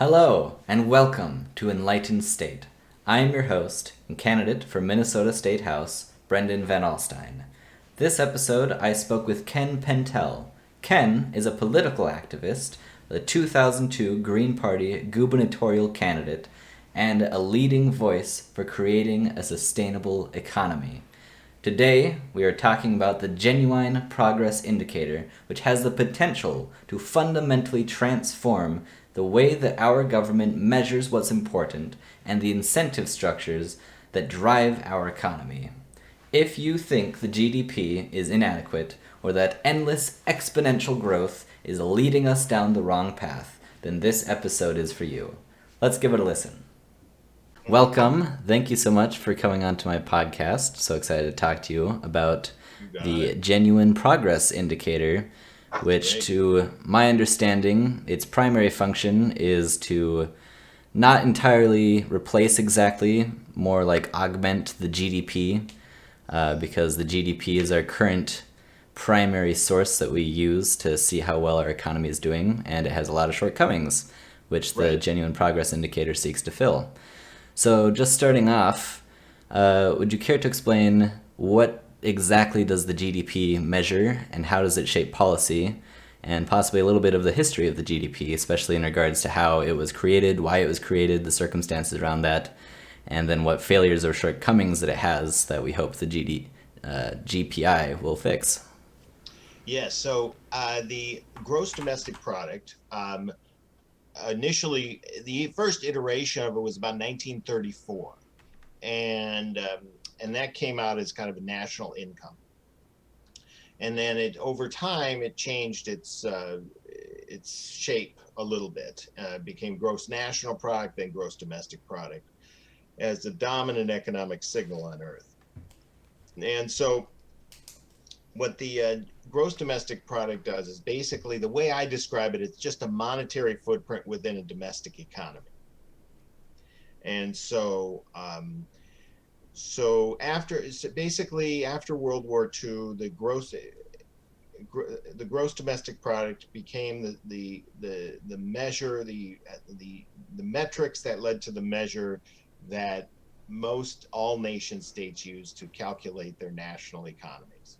Hello, and welcome to Enlightened State. I am your host and candidate for Minnesota State House, Brendan Van Alstyne. This episode, I spoke with Ken Pentel. Ken is a political activist, the 2002 Green Party gubernatorial candidate, and a leading voice for creating a sustainable economy. Today, we are talking about the Genuine Progress Indicator, which has the potential to fundamentally transform the way that our government measures what's important and the incentive structures that drive our economy. If you think the GDP is inadequate or that endless exponential growth is leading us down the wrong path, then this episode is for you. Let's give it a listen. Welcome. Thank you so much for coming on to my podcast. So excited to talk to you about the Genuine Progress Indicator, which to my understanding, its primary function is to not entirely replace exactly, more like augment the GDP, because the GDP is our current primary source that we use to see how well our economy is doing, and it has a lot of shortcomings, which the Genuine Progress Indicator seeks to fill. So just starting off, would you care to explain what exactly does the GDP measure and how does it shape policy, and possibly a little bit of the history of the GDP, especially in regards to how it was created, why it was created, the circumstances around that, and then what failures or shortcomings that it has that we hope the GPI will fix? Yes, so the gross domestic product, initially, the first iteration of it was about 1934, and that came out as kind of a national income. And then over time it changed its shape a little bit, became gross national product, then gross domestic product, as the dominant economic signal on Earth. And so what the gross domestic product does is basically, the way I describe it, it's just a monetary footprint within a domestic economy. And basically after World War II, the gross domestic product became the measure, the metrics that led to the measure that most all nation states use to calculate their national economies.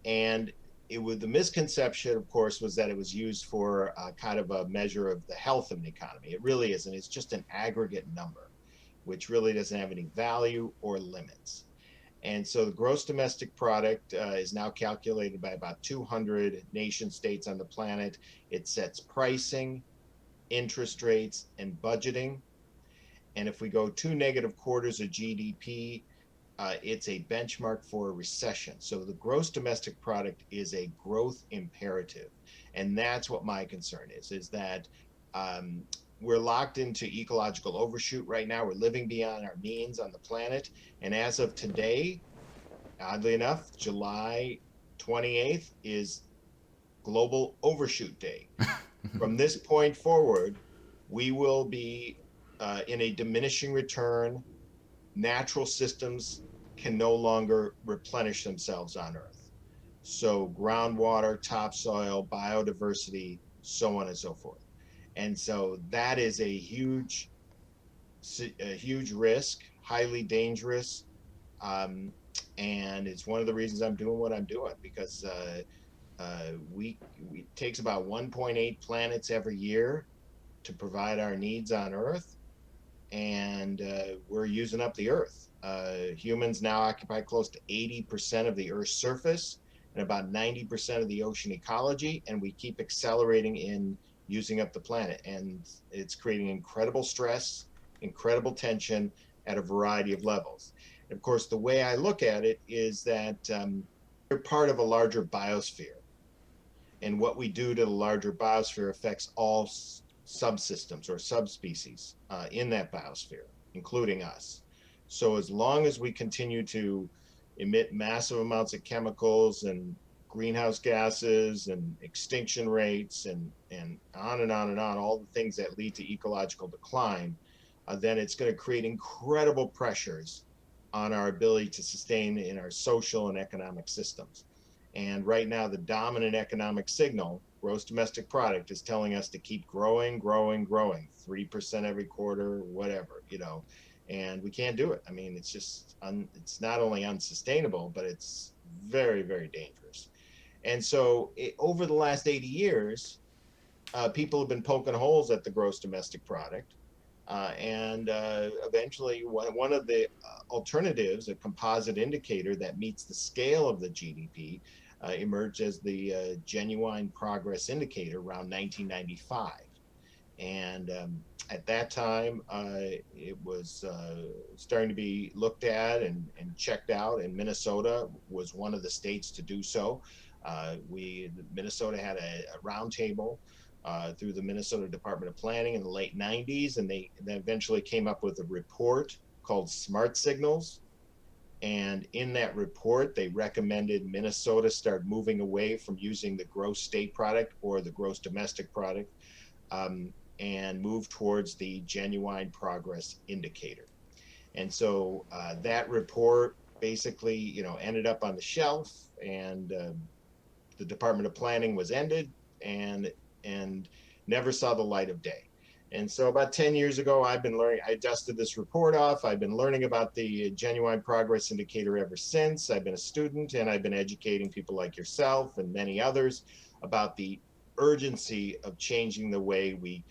And the misconception, of course, was that it was used for kind of a measure of the health of an economy. It really isn't. It's just an aggregate number, which really doesn't have any value or limits. And so the gross domestic product is now calculated by about 200 nation states on the planet. It sets pricing, interest rates, and budgeting. And if we go two negative quarters of GDP, it's a benchmark for a recession. So the gross domestic product is a growth imperative. And that's what my concern is that we're locked into ecological overshoot right now. We're living beyond our means on the planet. And as of today, oddly enough, July 28th is Global Overshoot Day. From this point forward, we will be in a diminishing return. Natural systems can no longer replenish themselves on Earth. So groundwater, topsoil, biodiversity, so on and so forth. And so that is a huge risk, highly dangerous. And it's one of the reasons I'm doing what I'm doing, because it takes about 1.8 planets every year to provide our needs on Earth. And we're using up the Earth. Humans now occupy close to 80% of the Earth's surface and about 90% of the ocean ecology, and we keep accelerating in using up the planet. And it's creating incredible stress, incredible tension at a variety of levels. And of course, the way I look at it is that we're part of a larger biosphere. And what we do to the larger biosphere affects all subsystems or subspecies in that biosphere, including us. So as long as we continue to emit massive amounts of chemicals and greenhouse gases and extinction rates and on and on and on, all the things that lead to ecological decline, then it's going to create incredible pressures on our ability to sustain in our social and economic systems. And right now, the dominant economic signal, gross domestic product, is telling us to keep growing, growing, growing, 3% every quarter, whatever, and we can't do it. I mean, it's just, it's not only unsustainable, but it's very, very dangerous. And so over the last 80 years, people have been poking holes at the gross domestic product. And eventually, one of the alternatives, a composite indicator that meets the scale of the GDP, emerged as the genuine progress indicator around 1995. And at that time, it was starting to be looked at and checked out, and Minnesota was one of the states to do so. Minnesota had a roundtable through the Minnesota Department of Planning in the late 90s, and they eventually came up with a report called Smart Signals. And in that report, they recommended Minnesota start moving away from using the gross state product or the gross domestic product, and move towards the genuine progress indicator. And so that report basically, ended up on the shelf, and the Department of Planning was ended, and never saw the light of day. And so about 10 years ago, I dusted this report off. I've been learning about the genuine progress indicator ever since. I've been a student, and I've been educating people like yourself and many others about the urgency of changing the way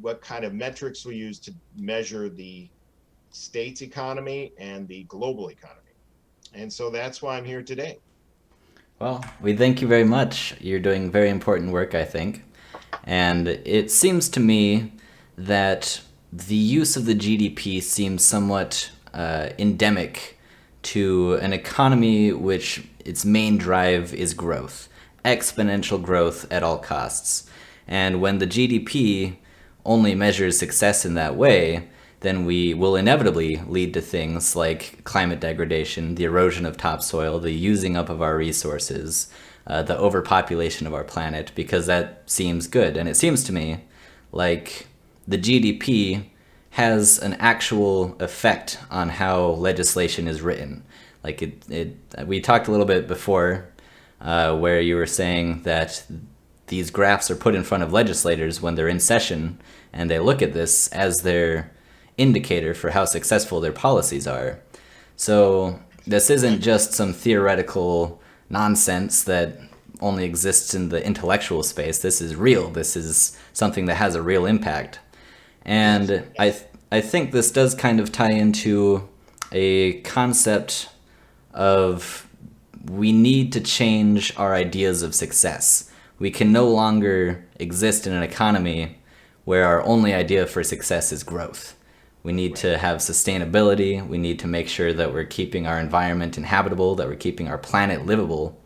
what kind of metrics we use to measure the state's economy and the global economy. And so that's why I'm here today. Well, we thank you very much. You're doing very important work, I think. And it seems to me that the use of the GDP seems somewhat endemic to an economy which its main drive is growth, exponential growth at all costs. And when the GDP only measures success in that way, then we will inevitably lead to things like climate degradation, the erosion of topsoil, the using up of our resources, the overpopulation of our planet, because that seems good. And it seems to me like the GDP has an actual effect on how legislation is written. Like we talked a little bit before, where you were saying that these graphs are put in front of legislators when they're in session, and they look at this as their indicator for how successful their policies are. So this isn't just some theoretical nonsense that only exists in the intellectual space. This is real. This is something that has a real impact. And I think this does kind of tie into a concept of we need to change our ideas of success. We can no longer exist in an economy where our only idea for success is growth. We need to have sustainability. We need to make sure that we're keeping our environment inhabitable, that we're keeping our planet livable,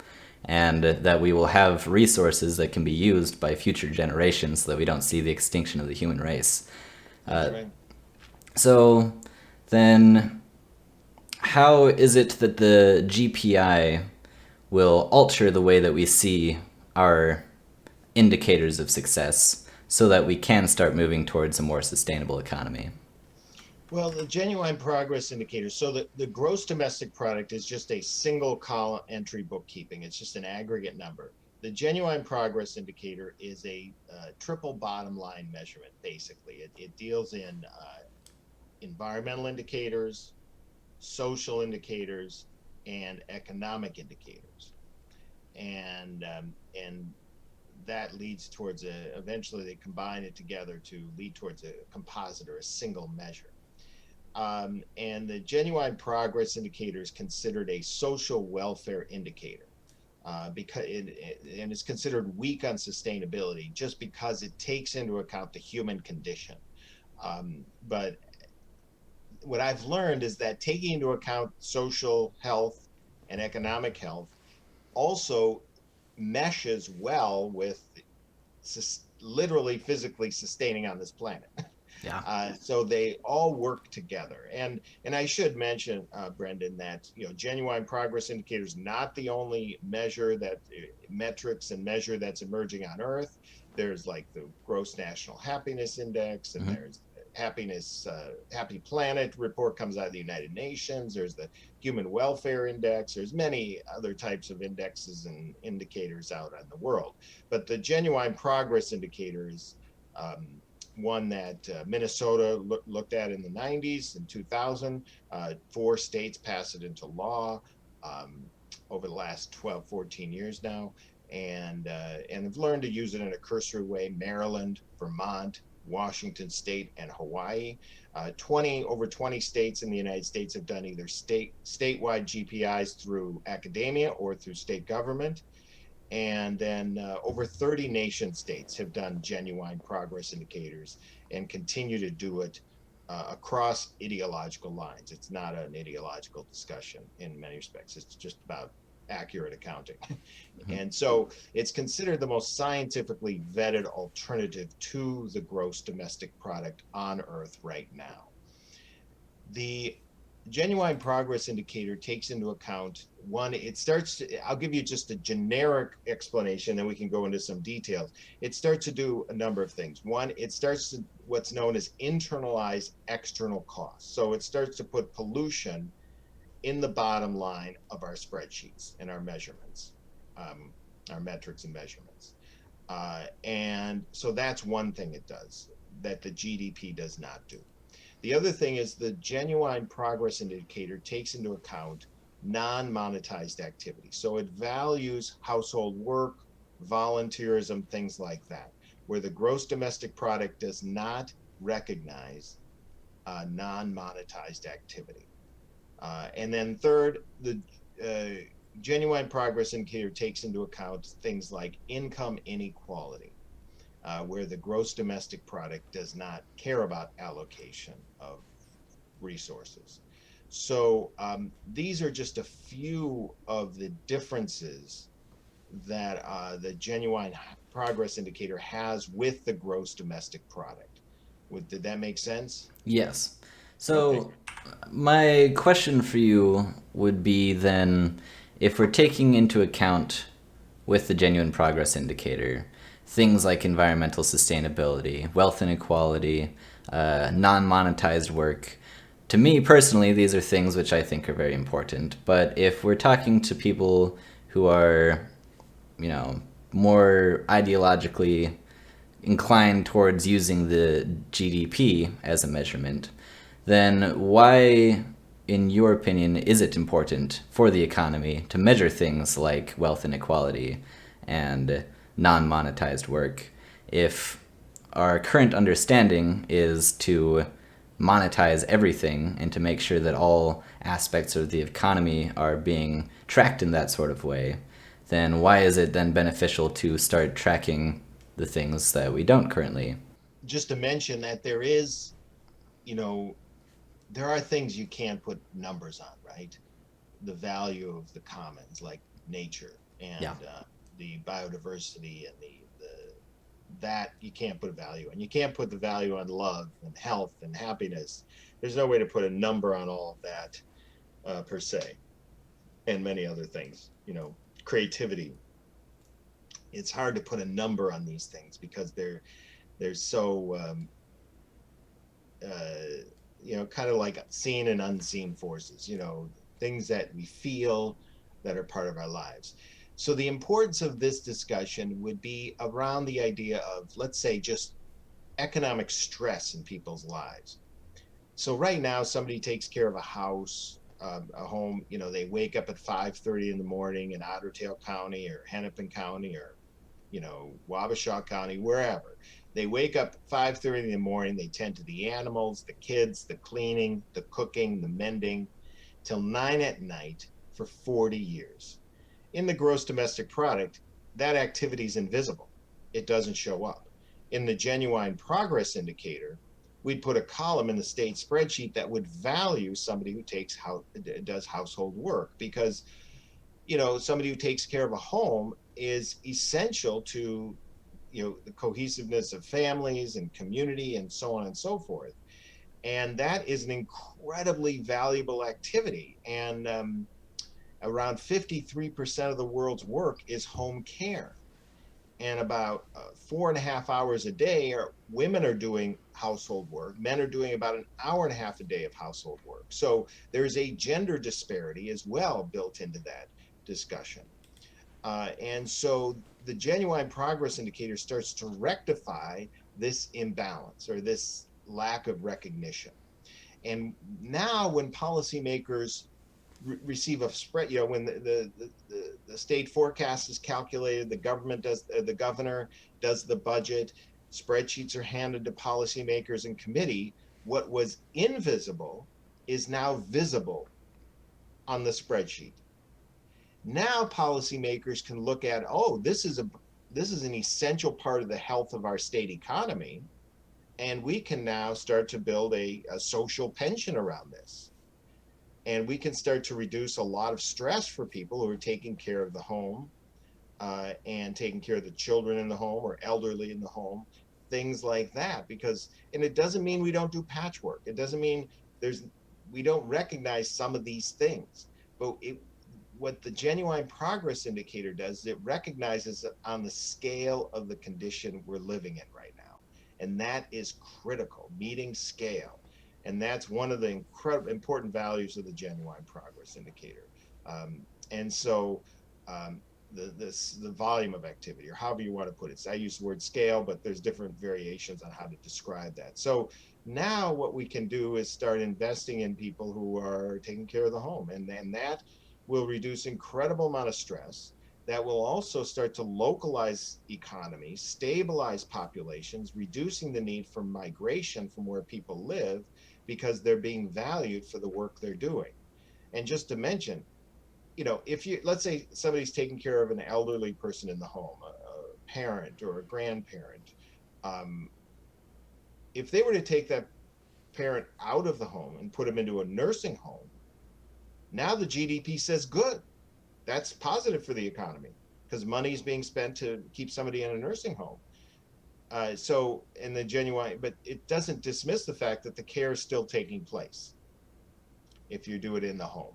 and that we will have resources that can be used by future generations so that we don't see the extinction of the human race. That's right. So then how is it that the GPI will alter the way that we see our indicators of success so that we can start moving towards a more sustainable economy? Well, the genuine progress indicator. So the gross domestic product is just a single column entry bookkeeping. It's just an aggregate number. The genuine progress indicator is a triple bottom line measurement, basically. It deals in environmental indicators, social indicators, and economic indicators. And that leads towards eventually they combine it together to lead towards a composite or a single measure. And the genuine progress indicator is considered a social welfare indicator, because and it's considered weak on sustainability just because it takes into account the human condition. But what I've learned is that taking into account social health and economic health also meshes well with literally physically sustaining on this planet. Yeah. So they all work together. And I should mention, Brendan, that genuine progress indicator is not the only metrics and measure that's emerging on Earth. There's like the gross national happiness index, and Mm-hmm. there's happiness, happy planet report comes out of the United Nations. There's the Human Welfare Index. There's many other types of indexes and indicators out in the world. But the genuine progress indicator is one that Minnesota looked at in the 90s and 2000. 4 states passed it into law over the last 12, 14 years now, and have learned to use it in a cursory way. Maryland, Vermont, Washington State, and Hawaii. 20 states in the United States have done either statewide GPIs through academia or through state government. And then over 30 nation states have done genuine progress indicators and continue to do it across ideological lines. It's not an ideological discussion in many respects. It's just about accurate accounting. And so it's considered the most scientifically vetted alternative to the gross domestic product on Earth right now. The genuine progress indicator takes into account one, I'll give you just a generic explanation, then we can go into some details. It starts to do a number of things. One, it starts to what's known as internalize external costs. So it starts to put pollution in the bottom line of our spreadsheets and our measurements, our metrics and measurements. And so that's one thing it does that the GDP does not do. The other thing is the genuine progress indicator takes into account non-monetized activity. So it values household work, volunteerism, things like that, where the gross domestic product does not recognize non-monetized activity. And then third, the genuine progress indicator takes into account things like income inequality, where the gross domestic product does not care about allocation of resources. So these are just a few of the differences that the genuine progress indicator has with the gross domestic product. Did that make sense? Yes. So, Okay. my question for you would be then, if we're taking into account with the genuine progress indicator things like environmental sustainability, wealth inequality, non monetized work, to me personally, these are things which I think are very important. But if we're talking to people who are, more ideologically inclined towards using the GDP as a measurement, then why, in your opinion, is it important for the economy to measure things like wealth inequality and non monetized work if our current understanding is to monetize everything and to make sure that all aspects of the economy are being tracked in that sort of way? Then why is it then beneficial to start tracking the things that we don't currently? Just to mention that there are things you can't put numbers on, right? The value of the commons, like nature and Yeah. the biodiversity and that you can't put a value on. You can't put the value on love and health and happiness. There's no way to put a number on all of that per se, and many other things. Creativity. It's hard to put a number on these things because they're so kind of like seen and unseen forces. Things that we feel that are part of our lives. So the importance of this discussion would be around the idea of, let's say, just economic stress in people's lives. So right now, somebody takes care of a house, a home. They wake up at 5:30 in the morning in Otter Tail County or Hennepin County or Wabasha County, wherever. They wake up 5:30 in the morning. They tend to the animals, the kids, the cleaning, the cooking, the mending, till 9 at night for 40 years. In the gross domestic product, that activity is invisible. It doesn't show up. In the genuine progress indicator, we'd put a column in the state spreadsheet that would value somebody who does household work, because somebody who takes care of a home is essential to the cohesiveness of families and community and so on and so forth. And that is an incredibly valuable activity. And around 53% of the world's work is home care. and about 4.5 hours a day women are doing household work. Men are doing about an hour and a half a day of household work. So there's a gender disparity as well built into that discussion. And so the genuine progress indicator starts to rectify this imbalance or this lack of recognition. And now, when policymakers receive a spread, when the state forecast is calculated, the governor does the budget, spreadsheets are handed to policymakers and committee. What was invisible is now visible on the spreadsheet. Now policymakers can look at, oh, this is an essential part of the health of our state economy, and we can now start to build a social pension around this. And we can start to reduce a lot of stress for people who are taking care of the home, and taking care of the children in the home or elderly in the home, things like that. And it doesn't mean we don't do patchwork. It doesn't mean there's we don't recognize some of these things. But what the genuine progress indicator does is it recognizes it on the scale of the condition we're living in right now. And that is critical, meeting scale. And that's one of the incredible important values of the genuine progress indicator. And so the volume of activity, or however you want to put it. So I use the word scale, but there's different variations on how to describe that. So now what we can do is start investing in people who are taking care of the home, and then that will reduce incredible amount of stress. That will also start to localize economies, stabilize populations, reducing the need for migration from where people live because they're being valued for the work they're doing. And just to mention, if you, let's say somebody's taking care of an elderly person in the home, a parent or a grandparent, um, if they were to take that parent out of the home and put them into a nursing home, now the GDP says good. That's positive for the economy because money is being spent to keep somebody in a nursing home. So, in the genuine, but it doesn't dismiss the fact that the care is still taking place if you do it in the home.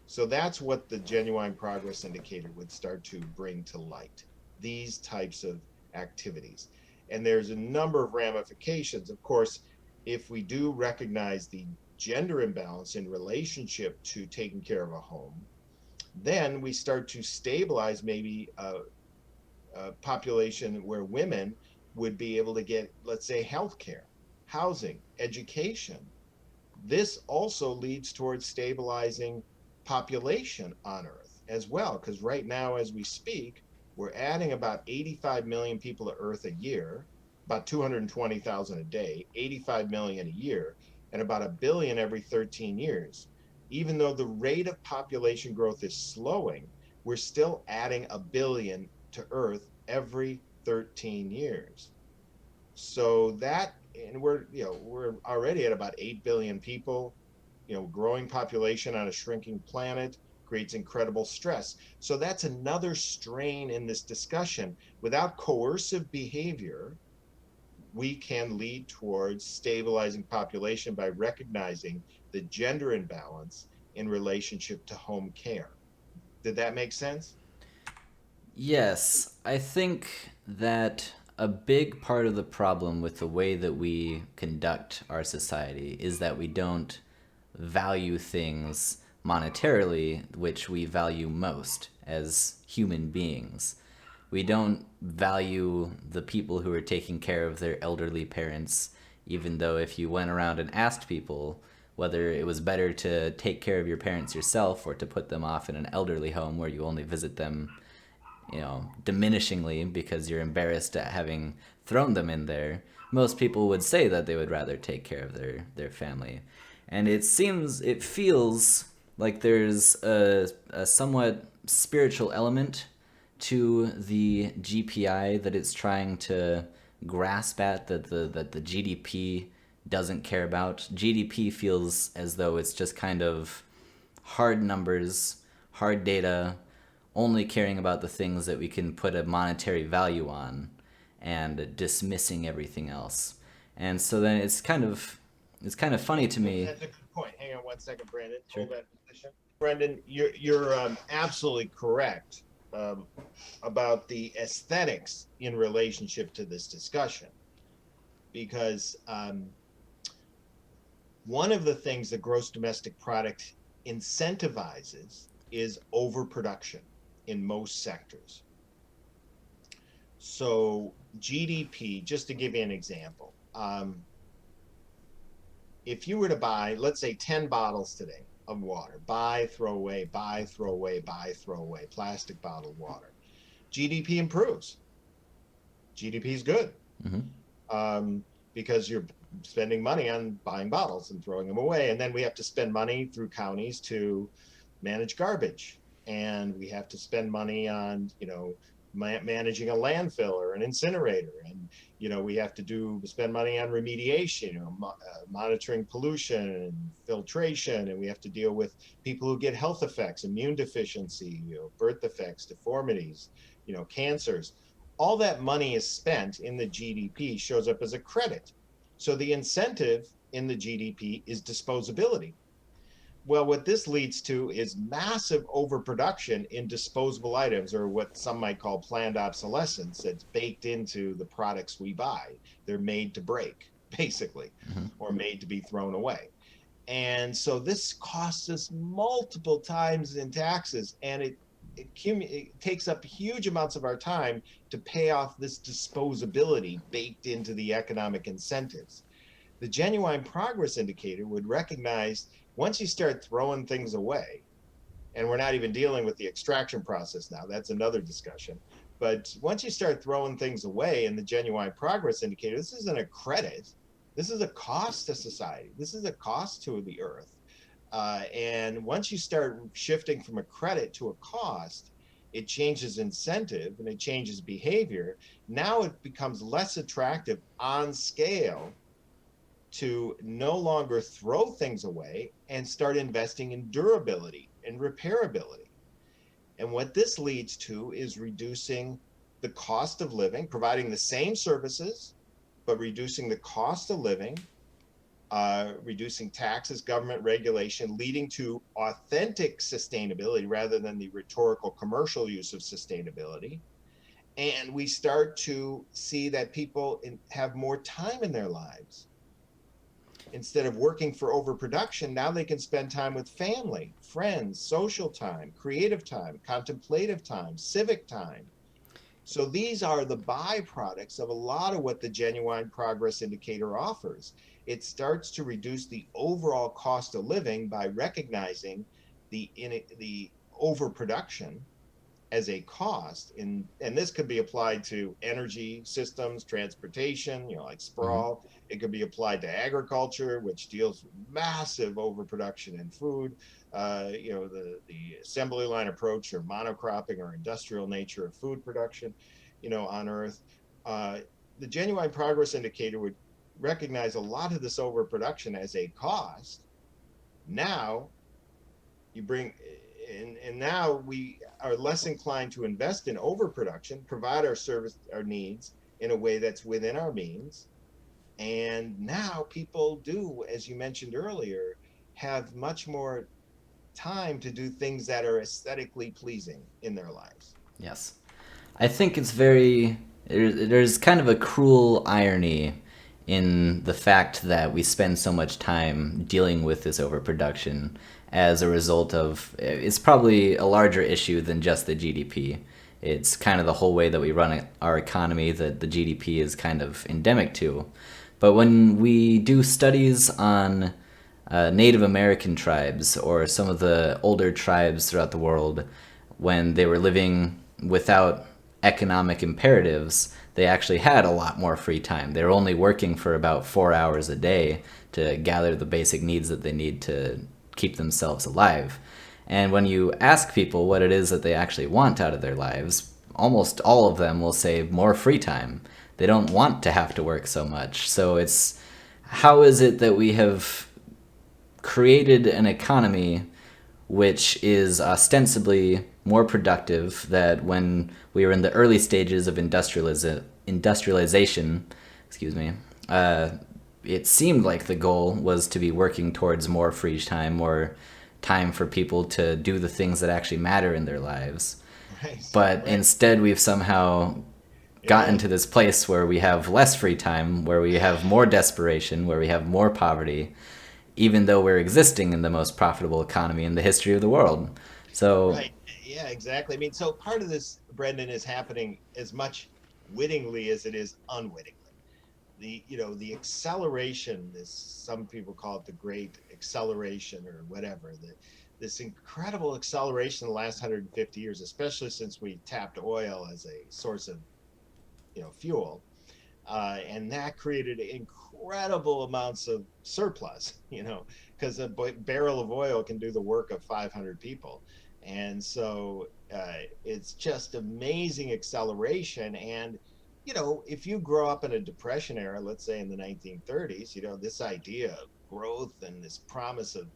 So that's what the genuine progress indicator would start to bring to light, these types of activities. And there's a number of ramifications. Of course, if we do recognize the gender imbalance in relationship to taking care of a home, then we start to stabilize maybe a population where women would be able to get, let's say, healthcare, housing, education. This also leads towards stabilizing population on Earth as well, because right now, as we speak, we're adding about 85 million people to Earth a year, about 220,000 a day, 85 million a year, and about a billion every 13 years. Even though the rate of population growth is slowing, we're still adding a billion to Earth every 13 years. So that, and we're already at about 8 billion people. Growing population on a shrinking planet creates incredible stress. So that's another strain in this discussion. Without coercive behavior, we can lead towards stabilizing population by recognizing the gender imbalance in relationship to home care. Did that make sense? Yes, I think that a big part of the problem with the way that we conduct our society is that we don't value things monetarily, which we value most as human beings. We don't value the people who are taking care of their elderly parents, even though if you went around and asked people whether it was better to take care of your parents yourself or to put them off in an elderly home where you only visit them, diminishingly because you're embarrassed at having thrown them in there, most people would say that they would rather take care of their family. And it feels like there's a somewhat spiritual element to the GPI that it's trying to grasp at, that the GDP doesn't care about. GDP feels as though it's just kind of hard numbers, hard data, only caring about the things that we can put a monetary value on and dismissing everything else. And so then it's kind of funny to me. That's a good point. Hang on one second, Brandon. Sure. Hold that position. Brendan, you're absolutely correct um, about the aesthetics in relationship to this discussion, because one of the things that gross domestic product incentivizes is overproduction in most sectors. So GDP, just to give you an example, if you were to buy, let's say, 10 bottles today of water, buy, throw away, buy, throw away, buy, throw away, plastic bottled water, GDP improves. GDP is good. Because you're spending money on buying bottles and throwing them away. And then we have to spend money through counties to manage garbage. And we have to spend money on, managing a landfill or an incinerator. And, we have to spend money on remediation, monitoring pollution and filtration. And we have to deal with people who get health effects, immune deficiency, birth defects, deformities, cancers. All that money is spent in the GDP shows up as a credit. So the incentive in the GDP is disposability. Well, what this leads to is massive overproduction in disposable items, or what some might call planned obsolescence, that's baked into the products we buy. They're made to break, basically, or made to be thrown away. And so this costs us multiple times in taxes, and it takes up huge amounts of our time to pay off this disposability baked into the economic incentives. The genuine progress indicator would recognize once you start throwing things away, and we're not even dealing with the extraction process now, that's another discussion. But once you start throwing things away in the genuine progress indicator, this isn't a credit. This is a cost to society. This is a cost to the earth. And once you start shifting from a credit to a cost, it changes incentive and it changes behavior. Now it becomes less attractive on scale to no longer throw things away and start investing in durability and repairability. And what this leads to is reducing the cost of living, providing the same services, but reducing the cost of living, reducing taxes, government regulation, leading to authentic sustainability rather than the rhetorical commercial use of sustainability. And we start to see that people have more time in their lives. Instead of working for overproduction, now they can spend time with family, friends, social time, creative time, contemplative time, civic time. So these are the byproducts of a lot of what the genuine progress indicator offers. It starts to reduce the overall cost of living by recognizing the overproduction as a cost, and this could be applied to energy systems, transportation, like sprawl. It could be applied to agriculture, which deals with massive overproduction in food. The assembly line approach, or monocropping, or industrial nature of food production, on Earth. The genuine progress indicator would recognize a lot of this overproduction as a cost. Now you bring and now we are less inclined to invest in overproduction, provide our needs in a way that's within our means. And now people do, as you mentioned earlier, have much more time to do things that are aesthetically pleasing in their lives. Yes. I think there's kind of a cruel irony in the fact that we spend so much time dealing with this overproduction as a result of, it's probably a larger issue than just the GDP. It's kind of the whole way that we run our economy that the GDP is kind of endemic to. But when we do studies on Native American tribes or some of the older tribes throughout the world, when they were living without economic imperatives, they actually had a lot more free time. They were only working for about 4 hours a day to gather the basic needs that they need to keep themselves alive. And when you ask people what it is that they actually want out of their lives, almost all of them will say more free time. They don't want to have to work so much. So it's, how is it that we have created an economy which is ostensibly more productive, that when we were in the early stages of industrialization, it seemed like the goal was to be working towards more free time, more time for people to do the things that actually matter in their lives. Right. But Right. instead, we've somehow gotten Yeah. to this place where we have less free time, where we have more desperation, where we have more poverty, even though we're existing in the most profitable economy in the history of the world. So, Right. Yeah, exactly. I mean, so part of this, Brendan, is happening as much wittingly as it is unwittingly. The acceleration, this, some people call it the great acceleration or whatever, this incredible acceleration in the last 150 years, especially since we tapped oil as a source of fuel, and that created incredible amounts of surplus, because a barrel of oil can do the work of 500 people. And so it's just amazing acceleration. And, if you grow up in a depression era, let's say in the 1930s, this idea of growth and this promise of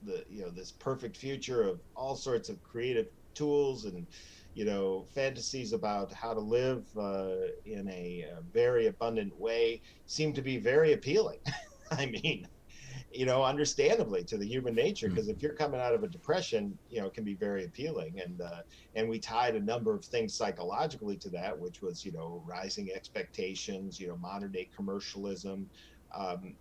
this perfect future of all sorts of creative tools and fantasies about how to live in a very abundant way seem to be very appealing. I mean, understandably to the human nature, because if you're coming out of a depression, it can be very appealing. And we tied a number of things psychologically to that, which was rising expectations, modern day commercialism,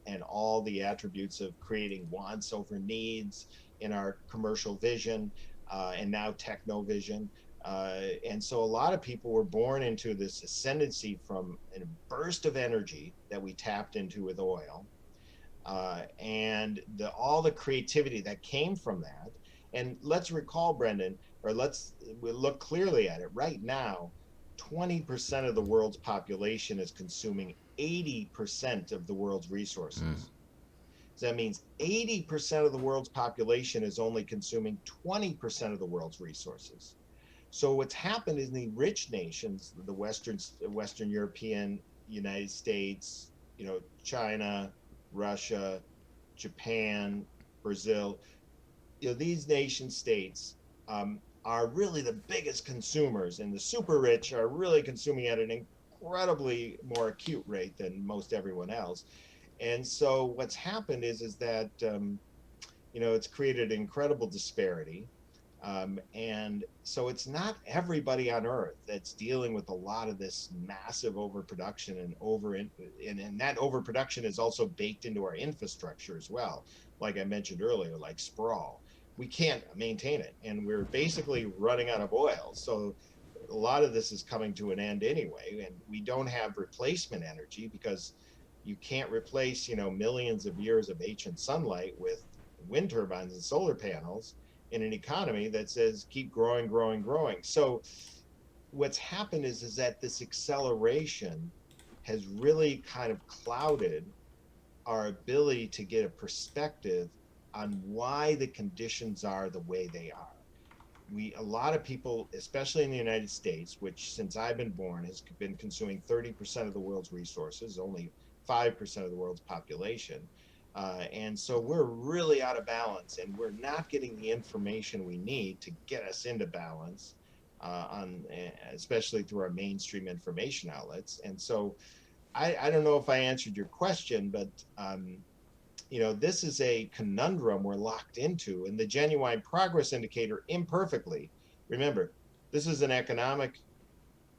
and all the attributes of creating wants over needs in our commercial vision, and now techno vision. And so a lot of people were born into this ascendancy from a burst of energy that we tapped into with oil, and all the creativity that came from that. And let's recall, Brendan, or we look clearly at it right now. 20% of the world's population is consuming 80% of the world's resources. So that means 80% of the world's population is only consuming 20% of the world's resources. So what's happened in the rich nations, the Western European, United States, China, Russia, Japan, Brazil, these nation states are really the biggest consumers, and the super rich are really consuming at an incredibly more acute rate than most everyone else. And so what's happened is that it's created incredible disparity. And so it's not everybody on earth that's dealing with a lot of this massive overproduction and that overproduction is also baked into our infrastructure as well. Like I mentioned earlier, like sprawl. We can't maintain it, and we're basically running out of oil. So a lot of this is coming to an end anyway, and we don't have replacement energy because you can't replace, millions of years of ancient sunlight with wind turbines and solar panels in an economy that says keep growing, growing, growing. So what's happened is that this acceleration has really kind of clouded our ability to get a perspective on why the conditions are the way they are. A lot of people, especially in the United States, which since I've been born has been consuming 30% of the world's resources, only 5% of the world's population. And so we're really out of balance, and we're not getting the information we need to get us into balance, especially through our mainstream information outlets. And so I don't know if I answered your question, but this is a conundrum we're locked into, and the genuine progress indicator imperfectly. Remember, this is an economic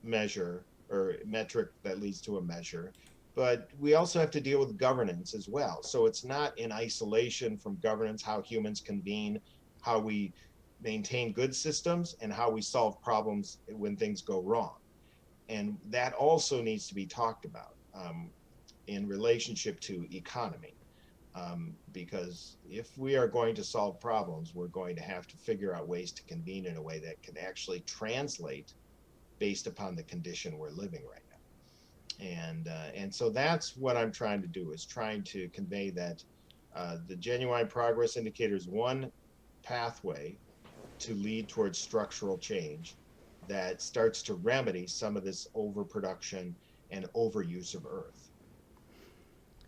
measure or metric that leads to a measure, but we also have to deal with governance as well. So it's not in isolation from governance, how humans convene, how we maintain good systems, and how we solve problems when things go wrong. And that also needs to be talked about in relationship to economy. Because if we are going to solve problems, we're going to have to figure out ways to convene in a way that can actually translate based upon the condition we're living right now. And so that's what I'm trying to do, is trying to convey that the genuine progress indicator is one pathway to lead towards structural change that starts to remedy some of this overproduction and overuse of Earth.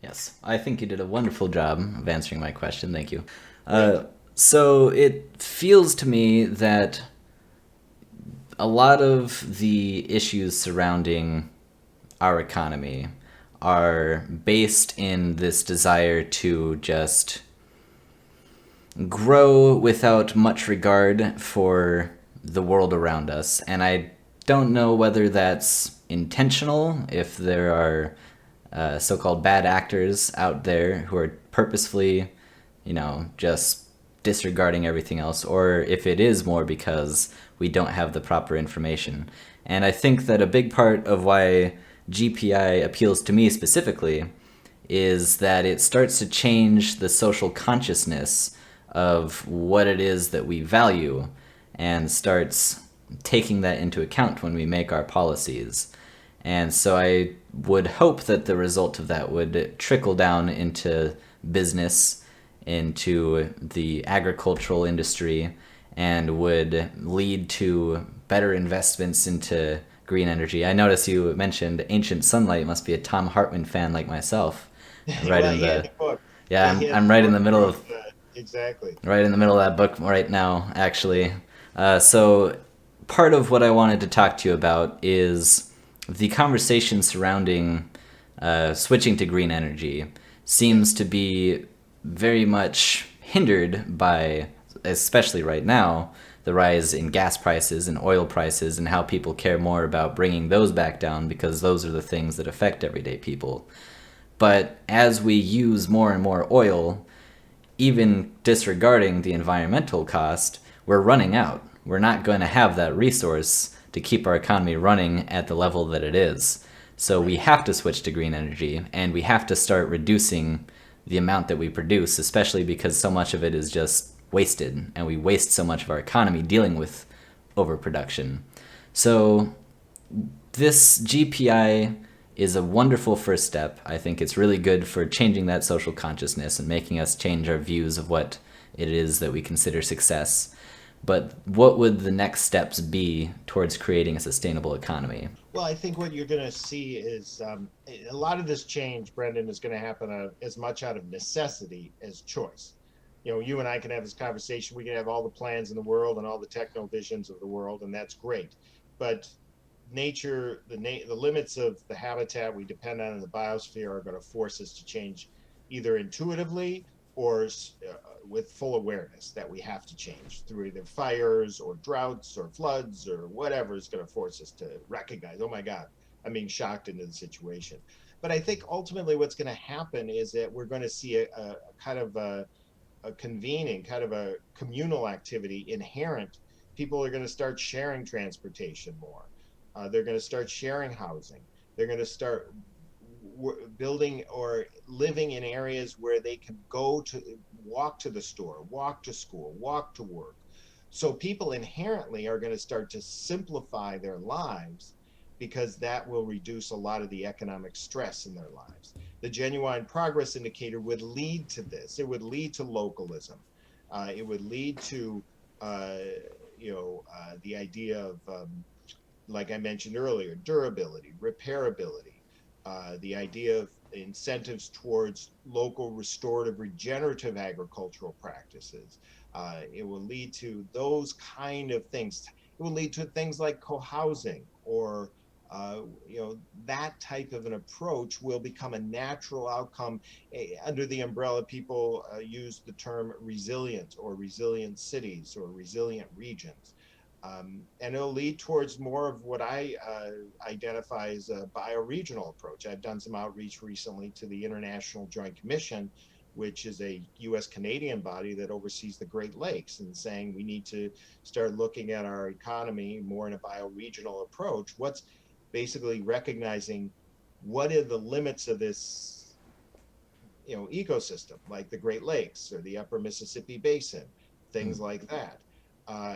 yes, I think you did a wonderful job of answering my question. Thank you. Great. So it feels to me that a lot of the issues surrounding our economy are based in this desire to just grow without much regard for the world around us. And I don't know whether that's intentional, if there are so called bad actors out there who are purposefully, just disregarding everything else, or if it is more because we don't have the proper information. And I think that a big part of why GPI appeals to me specifically is that it starts to change the social consciousness of what it is that we value and starts taking that into account when we make our policies. And so I would hope that the result of that would trickle down into business, into the agricultural industry, and would lead to better investments into green energy. I notice you mentioned Ancient Sunlight. Must be a Tom Hartman fan like myself. Right Well, in he had the the book. Yeah, Yeah, I'm he had I'm the right in book the middle wrote of exactly. that book right now, actually. So part of what I wanted to talk to you about is the conversation surrounding switching to green energy seems to be very much hindered by, especially right now, the rise in gas prices and oil prices and how people care more about bringing those back down because those are the things that affect everyday people. But as we use more and more oil, even disregarding the environmental cost, we're running out. We're not going to have that resource to keep our economy running at the level that it is. So we Right. have to switch to green energy and we have to start reducing the amount that we produce, especially because so much of it is just wasted and we waste so much of our economy dealing with overproduction. So this GPI is a wonderful first step. I think it's really good for changing that social consciousness and making us change our views of what it is that we consider success. But what would the next steps be towards creating a sustainable economy? Well, I think what you're going to see is a lot of this change, Brendan, is going to happen as much out of necessity as choice. You and I can have this conversation. We can have all the plans in the world and all the techno visions of the world, and that's great. But nature, the limits of the habitat we depend on in the biosphere are going to force us to change either intuitively or with full awareness that we have to change through either fires or droughts or floods or whatever is going to force us to recognize, oh my God, I'm being shocked into the situation. But I think ultimately what's going to happen is that we're going to see a kind of a convening, kind of a communal activity inherent. People are going to start sharing transportation more. They're going to start sharing housing. They're going to start building or living in areas where they can go to walk to the store, walk to school, walk to work. So people inherently are going to start to simplify their lives because that will reduce a lot of the economic stress in their lives. The genuine progress indicator would lead to this. It would lead to localism. It would lead to uh, the idea of like I mentioned earlier, durability, repairability, the idea of incentives towards local restorative regenerative agricultural practices. It will lead to those kind of things. It will lead to things like co-housing or that type of an approach will become a natural outcome. Under the umbrella, people use the term resilient or resilient cities or resilient regions. And it'll lead towards more of what I identify as a bioregional approach. I've done some outreach recently to the International Joint Commission, which is a US Canadian body that oversees the Great Lakes, and saying we need to start looking at our economy more in a bioregional approach. What's basically recognizing what are the limits of this ecosystem, like the Great Lakes or the Upper Mississippi Basin, things like that.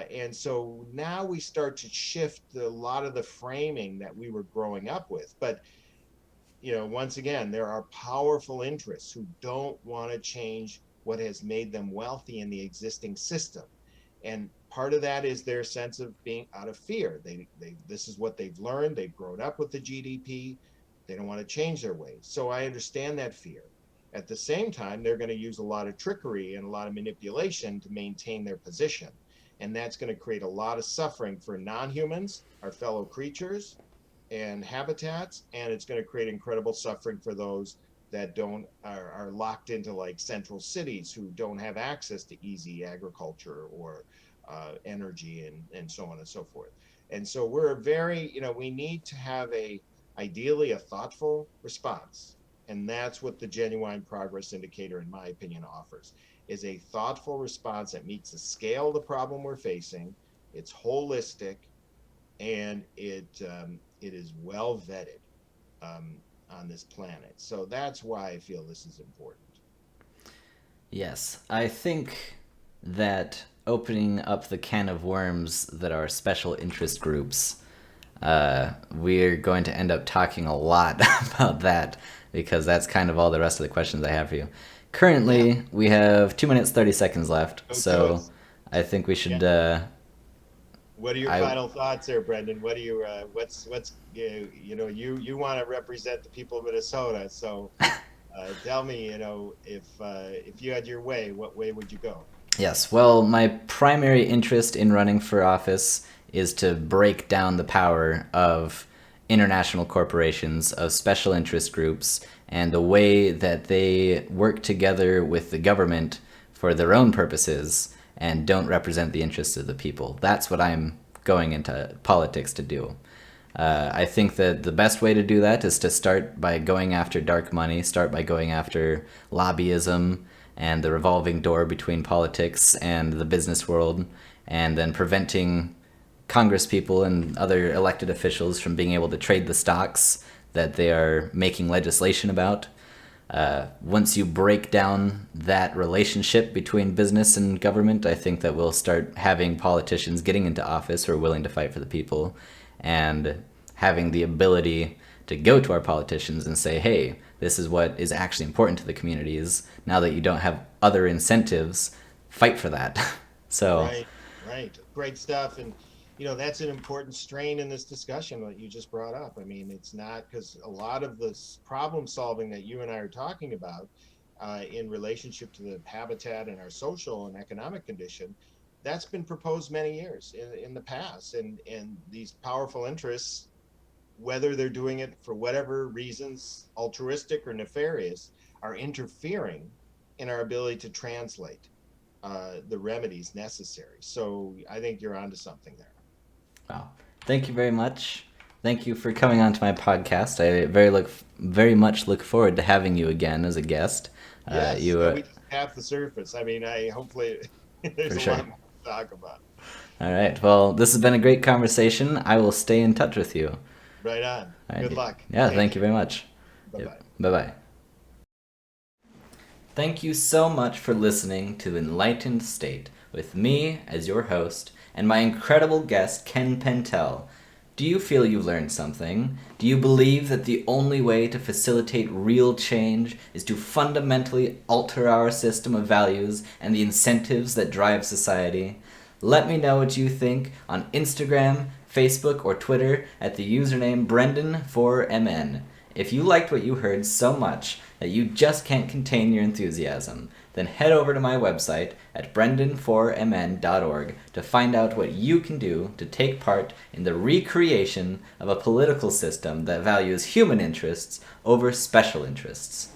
And so now we start to shift a lot of the framing that we were growing up with. But once again, there are powerful interests who don't want to change what has made them wealthy in the existing system. And part of that is their sense of being out of fear. This is what they've learned. They've grown up with the GDP. They don't want to change their ways. So I understand that fear. At the same time, they're going to use a lot of trickery and a lot of manipulation to maintain their position. And that's going to create a lot of suffering for non-humans, our fellow creatures, and habitats, and it's going to create incredible suffering for those that don't are locked into like central cities who don't have access to easy agriculture or energy, and so on and so forth. And so we're very, we need to have ideally a thoughtful response. And that's what the genuine progress indicator, in my opinion, offers, is a thoughtful response that meets the scale of the problem we're facing. It's holistic, and it is well vetted on this planet. So that's why I feel this is important. Yes, I think that opening up the can of worms that are special interest groups, we're going to end up talking a lot about that because that's kind of all the rest of the questions I have for you. Currently, Yeah. we have 2 minutes 30 seconds left, Go to so us. I think we should. Yeah. What are your I final thoughts there, Brendan? What do you what's you want to represent the people of Minnesota, so tell me, if you had your way, what way would you go? Yes, well, my primary interest in running for office is to break down the power of international corporations, of special interest groups, and the way that they work together with the government for their own purposes and don't represent the interests of the people. That's what I'm going into politics to do. I think that the best way to do that is to start by going after dark money, start by going after lobbyism and the revolving door between politics and the business world, and then preventing Congress people and other elected officials from being able to trade the stocks that they are making legislation about. Once you break down that relationship between business and government, I think that we'll start having politicians getting into office who are willing to fight for the people and having the ability to go to our politicians and say, hey, this is what is actually important to the communities. Now that you don't have other incentives, fight for that. So, Right, right. Great stuff. And, that's an important strain in this discussion that you just brought up. I mean, it's not, because a lot of the problem solving that you and I are talking about in relationship to the habitat and our social and economic condition, that's been proposed many years in the past. And these powerful interests, whether they're doing it for whatever reasons, altruistic or nefarious, are interfering in our ability to translate the remedies necessary. So I think you're onto something there. wow. Thank you very much. Thank you for coming on to my podcast. I very much look forward to having you again as a guest. Yes, You and we just tapped the surface. I mean, I hopefully there's For a sure. lot more to talk about. All right. Well, this has been a great conversation. I will stay in touch with you. Right on. All Good right. luck. Yeah. Take Thank you care. very much. Bye Yep. bye. Bye bye. Thank you so much for listening to Enlightened State with me as your host and my incredible guest, Ken Pentel. Do you feel you've learned something? Do you believe that the only way to facilitate real change is to fundamentally alter our system of values and the incentives that drive society? Let me know what you think on Instagram, Facebook, or Twitter at the username Brendan4MN. If you liked what you heard so much that you just can't contain your enthusiasm, then head over to my website at brendan4mn.org to find out what you can do to take part in the recreation of a political system that values human interests over special interests.